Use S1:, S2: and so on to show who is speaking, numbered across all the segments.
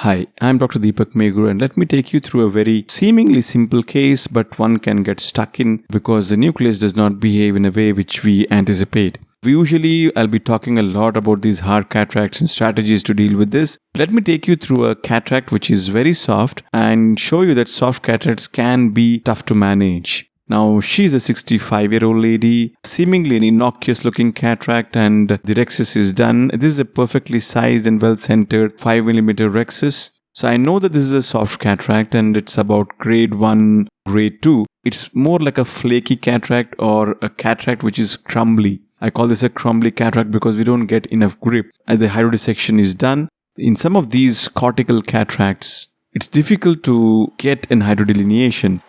S1: Hi, I'm Dr. Deepak Megur, and let me take you through a very seemingly simple case, but one can get stuck in because the nucleus does not behave in a way which we anticipate. Usually, I'll be talking a lot about these hard cataracts and strategies to deal with this. Let me take you through a cataract which is very soft and show you that soft cataracts can be tough to manage. Now, she's a 65-year-old lady, seemingly an innocuous looking cataract, and the rhexis is done. This is a perfectly sized and well-centered 5mm rhexis. So I know that this is a soft cataract and it's about grade 1, grade 2. It's more like a flaky cataract or a cataract which is crumbly. I call this a crumbly cataract because we don't get enough grip as the hydrodissection is done. In some of these cortical cataracts, it's difficult to get an hydrodelineation.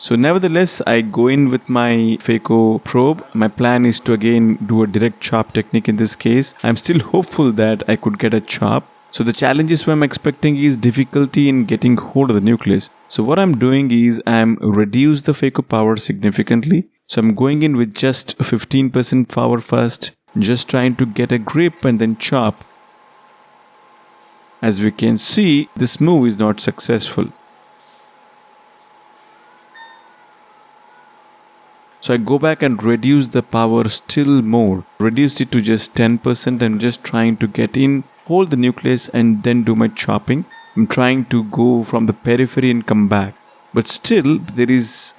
S1: So nevertheless, I go in with my phaco probe. My plan is to again do a direct chop technique in this case. I'm still hopeful that I could get a chop. So the challenges I'm expecting is difficulty in getting hold of the nucleus. So what I'm doing is I'm reduce the phaco power significantly. So I'm going in with just 15% power first, just trying to get a grip and then chop. As we can see, this move is not successful. So I go back and reduce the power still more. Reduce it to just 10% and just trying to get in, hold the nucleus and then do my chopping. I'm trying to go from the periphery and come back. But still,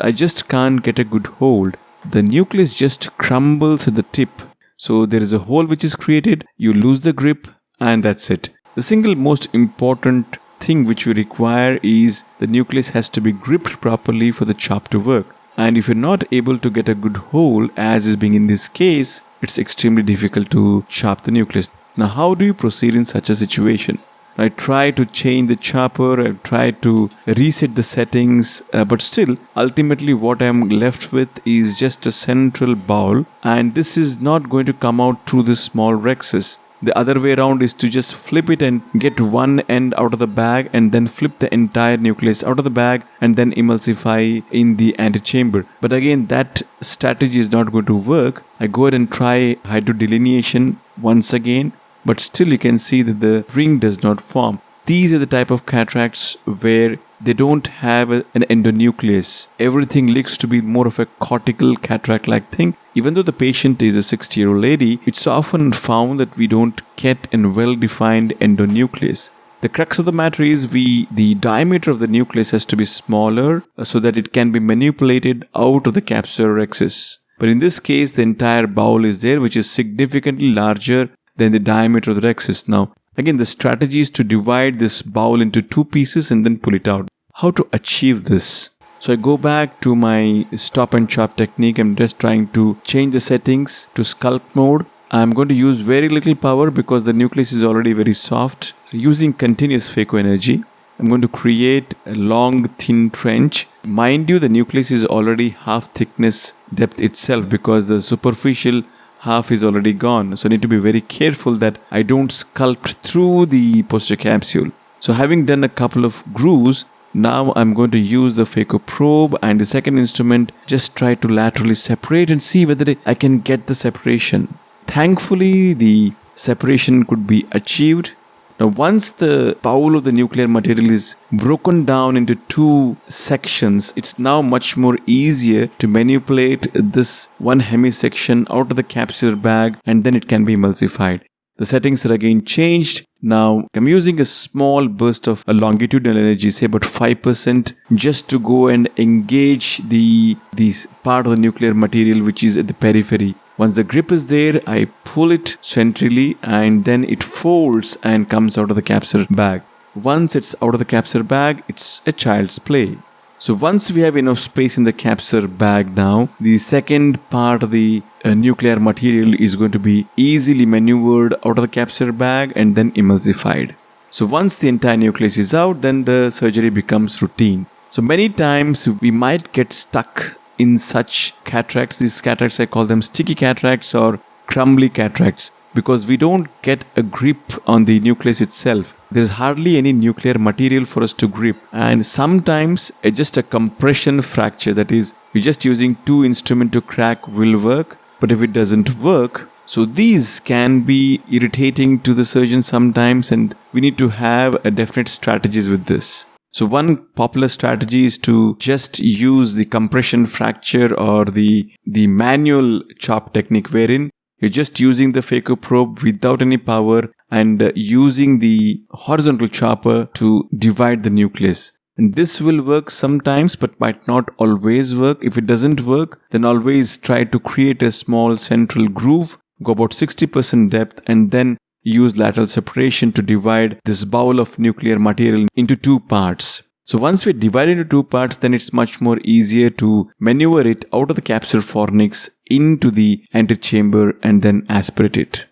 S1: I just can't get a good hold. The nucleus just crumbles at the tip. So there is a hole which is created, you lose the grip and that's it. The single most important thing which we require is the nucleus has to be gripped properly for the chop to work. And if you're not able to get a good hold, as is being in this case, it's extremely difficult to chop the nucleus. Now, how do you proceed in such a situation? I try to change the chopper, I try to reset the settings, but still, ultimately what I'm left with is just a central bowl, and this is not going to come out through this small rhexis. The other way around is to just flip it and get one end out of the bag and then flip the entire nucleus out of the bag and then emulsify in the antechamber. But again, that strategy is not going to work. I go ahead and try hydrodelineation once again, but still you can see that the ring does not form. These are the type of cataracts where they don't have an endonucleus. Everything looks to be more of a cortical cataract-like thing. Even though the patient is a 60-year-old lady, it's often found that we don't get a well-defined endonucleus. The crux of the matter is the diameter of the nucleus has to be smaller so that it can be manipulated out of the capsular rhexis. But in this case, the entire bowl is there, which is significantly larger than the diameter of the rhexis. Now, again, the strategy is to divide this bowl into two pieces and then pull it out. How to achieve this? So I go back to my stop and chop technique. I'm just trying to change the settings to sculpt mode. I'm going to use very little power because the nucleus is already very soft. Using continuous phaco energy, I'm going to create a long thin trench. Mind you, the nucleus is already half thickness depth itself because the superficial half is already gone. So I need to be very careful that I don't sculpt through the posterior capsule. So having done a couple of grooves, now I'm going to use the phaco probe and the second instrument, just try to laterally separate and see whether I can get the separation. Thankfully, the separation could be achieved. Now, once the bowl of the nuclear material is broken down into two sections, it's now much more easier to manipulate this one hemisection out of the capsular bag and then it can be emulsified. The settings are again changed. Now, I'm using a small burst of a longitudinal energy, say about 5%, just to go and engage this part of the nuclear material which is at the periphery. Once the grip is there, I pull it centrally and then it folds and comes out of the capsular bag. Once it's out of the capsular bag, it's a child's play. So once we have enough space in the capsular bag now, the second part of the nuclear material is going to be easily maneuvered out of the capsular bag and then emulsified. So once the entire nucleus is out, then the surgery becomes routine. So many times we might get stuck in such cataracts. These cataracts, I call them sticky cataracts or crumbly cataracts, because we don't get a grip on the nucleus itself. There's hardly any nuclear material for us to grip, and sometimes just a compression fracture, that is, we're just using two instruments to crack, will work. But if it doesn't work, so these can be irritating to the surgeon sometimes, and we need to have a definite strategies with this. So one popular strategy is to just use the compression fracture or the manual chop technique, wherein you're just using the phaco probe without any power and using the horizontal chopper to divide the nucleus. And this will work sometimes but might not always work. If it doesn't work, then always try to create a small central groove, go about 60% depth, and then use lateral separation to divide this bowl of nuclear material into two parts. So once we divide it into two parts, then it's much more easier to maneuver it out of the capsular fornix into the antechamber and then aspirate it.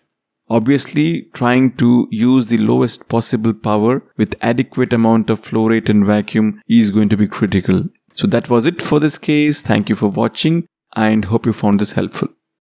S1: Obviously, trying to use the lowest possible power with adequate amount of flow rate and vacuum is going to be critical. So that was it for this case. Thank you for watching and hope you found this helpful.